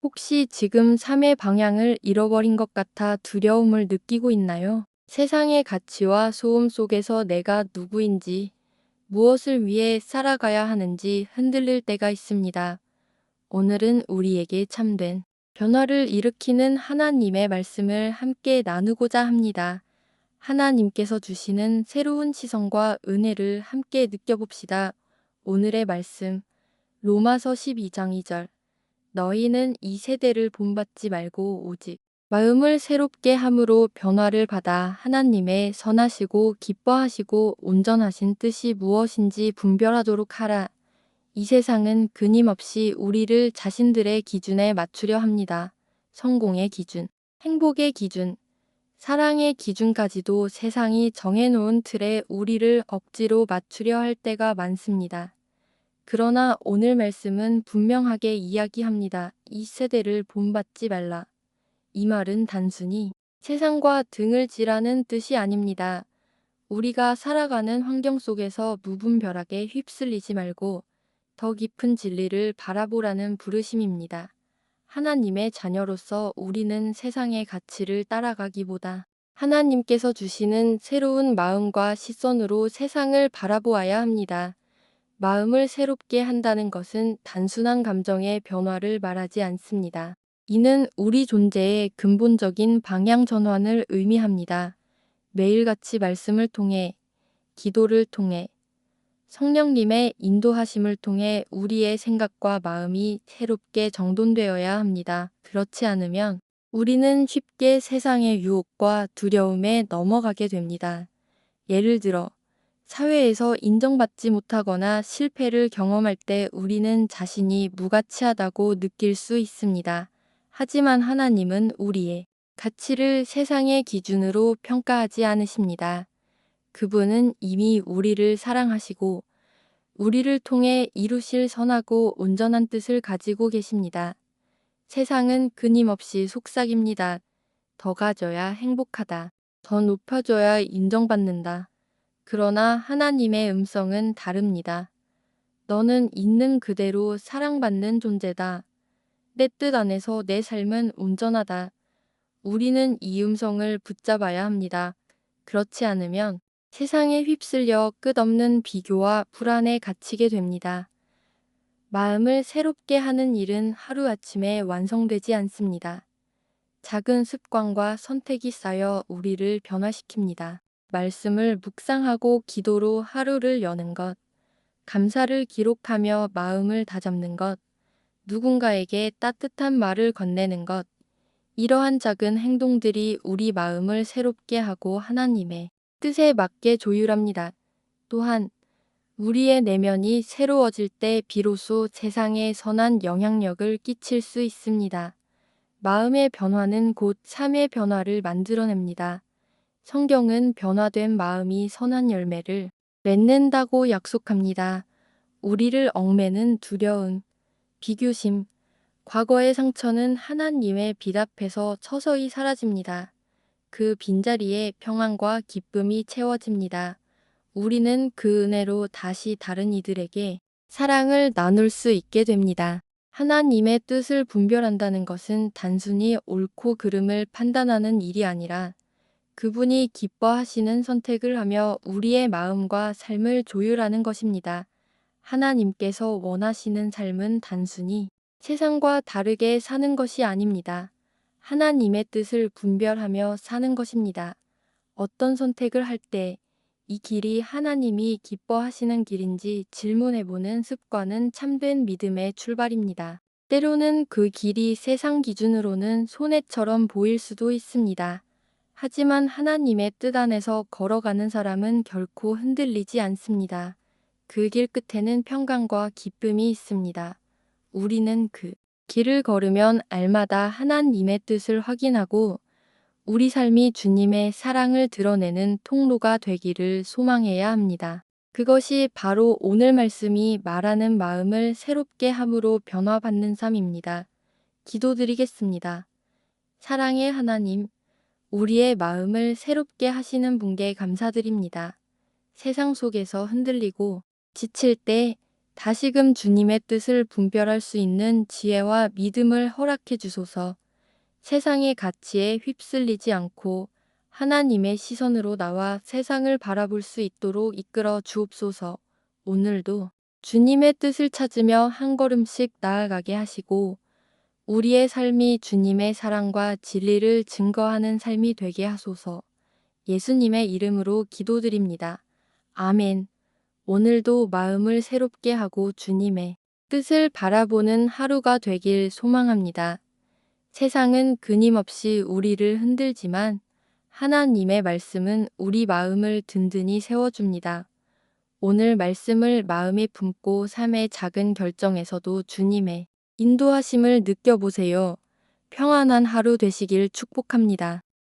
혹시 지금 삶의 방향을 잃어버린 것 같아 두려움을 느끼고 있나요? 세상의 가치와 소음 속에서 내가 누구인지, 무엇을 위해 살아가야 하는지 흔들릴 때가 있습니다. 오늘은 우리에게 참된 변화를 일으키는 하나님의 말씀을 함께 나누고자 합니다. 하나님께서 주시는 새로운 시선과 은혜를 함께 느껴봅시다. 오늘의 말씀, 로마서 12장 2절. 너희는 이 세대를 본받지 말고 오직 마음을 새롭게 함으로 변화를 받아 하나님의 선하시고 기뻐하시고 온전하신 뜻이 무엇인지 분별하도록 하라. 이 세상은 끊임없이 우리를 자신들의 기준에 맞추려 합니다. 성공의 기준, 행복의 기준, 사랑의 기준까지도 세상이 정해놓은 틀에 우리를 억지로 맞추려 할 때가 많습니다. 그러나 오늘 말씀은 분명하게 이야기합니다. 이 세대를 본받지 말라. 이 말은 단순히 세상과 등을 지라는 뜻이 아닙니다. 우리가 살아가는 환경 속에서 무분별하게 휩쓸리지 말고 더 깊은 진리를 바라보라는 부르심입니다. 하나님의 자녀로서 우리는 세상의 가치를 따라가기보다 하나님께서 주시는 새로운 마음과 시선으로 세상을 바라보아야 합니다. 마음을 새롭게 한다는 것은 단순한 감정의 변화를 말하지 않습니다. 이는 우리 존재의 근본적인 방향 전환을 의미합니다. 매일같이 말씀을 통해, 기도를 통해, 성령님의 인도하심을 통해 우리의 생각과 마음이 새롭게 정돈되어야 합니다. 그렇지 않으면 우리는 쉽게 세상의 유혹과 두려움에 넘어가게 됩니다. 예를 들어, 사회에서 인정받지 못하거나 실패를 경험할 때 우리는 자신이 무가치하다고 느낄 수 있습니다. 하지만 하나님은 우리의 가치를 세상의 기준으로 평가하지 않으십니다. 그분은 이미 우리를 사랑하시고 우리를 통해 이루실 선하고 온전한 뜻을 가지고 계십니다. 세상은 끊임없이 속삭입니다. 더 가져야 행복하다. 더 높아져야 인정받는다. 그러나 하나님의 음성은 다릅니다. 너는 있는 그대로 사랑받는 존재다. 내 뜻 안에서 내 삶은 온전하다. 우리는 이 음성을 붙잡아야 합니다. 그렇지 않으면 세상에 휩쓸려 끝없는 비교와 불안에 갇히게 됩니다. 마음을 새롭게 하는 일은 하루아침에 완성되지 않습니다. 작은 습관과 선택이 쌓여 우리를 변화시킵니다. 말씀을 묵상하고 기도로 하루를 여는 것, 감사를 기록하며 마음을 다잡는 것, 누군가에게 따뜻한 말을 건네는 것, 이러한 작은 행동들이 우리 마음을 새롭게 하고 하나님의 뜻에 맞게 조율합니다. 또한 우리의 내면이 새로워질 때 비로소 세상에 선한 영향력을 끼칠 수 있습니다. 마음의 변화는 곧 삶의 변화를 만들어냅니다. 성경은 변화된 마음이 선한 열매를 맺는다고 약속합니다. 우리를 얽매는 두려움, 비교심, 과거의 상처는 하나님의 빛 앞에서 서서히 사라집니다. 그 빈자리에 평안과 기쁨이 채워집니다. 우리는 그 은혜로 다시 다른 이들에게 사랑을 나눌 수 있게 됩니다. 하나님의 뜻을 분별한다는 것은 단순히 옳고 그름을 판단하는 일이 아니라 그분이 기뻐하시는 선택을 하며 우리의 마음과 삶을 조율하는 것입니다. 하나님께서 원하시는 삶은 단순히 세상과 다르게 사는 것이 아닙니다. 하나님의 뜻을 분별하며 사는 것입니다. 어떤 선택을 할 때 이 길이 하나님이 기뻐하시는 길인지 질문해보는 습관은 참된 믿음의 출발입니다. 때로는 그 길이 세상 기준으로는 손해처럼 보일 수도 있습니다. 하지만 하나님의 뜻 안에서 걸어가는 사람은 결코 흔들리지 않습니다. 그 길 끝에는 평강과 기쁨이 있습니다. 우리는 그 길을 걸으면 알마다 하나님의 뜻을 확인하고 우리 삶이 주님의 사랑을 드러내는 통로가 되기를 소망해야 합니다. 그것이 바로 오늘 말씀이 말하는 마음을 새롭게 함으로 변화받는 삶입니다. 기도드리겠습니다. 사랑의 하나님, 우리의 마음을 새롭게 하시는 분께 감사드립니다. 세상 속에서 흔들리고 지칠 때 다시금 주님의 뜻을 분별할 수 있는 지혜와 믿음을 허락해 주소서. 세상의 가치에 휩쓸리지 않고 하나님의 시선으로 나와 세상을 바라볼 수 있도록 이끌어 주옵소서. 오늘도 주님의 뜻을 찾으며 한 걸음씩 나아가게 하시고 우리의 삶이 주님의 사랑과 진리를 증거하는 삶이 되게 하소서. 예수님의 이름으로 기도드립니다. 아멘. 오늘도 마음을 새롭게 하고 주님의 뜻을 바라보는 하루가 되길 소망합니다. 세상은 끊임없이 우리를 흔들지만 하나님의 말씀은 우리 마음을 든든히 세워줍니다. 오늘 말씀을 마음에 품고 삶의 작은 결정에서도 주님의 인도하심을 느껴보세요. 평안한 하루 되시길 축복합니다.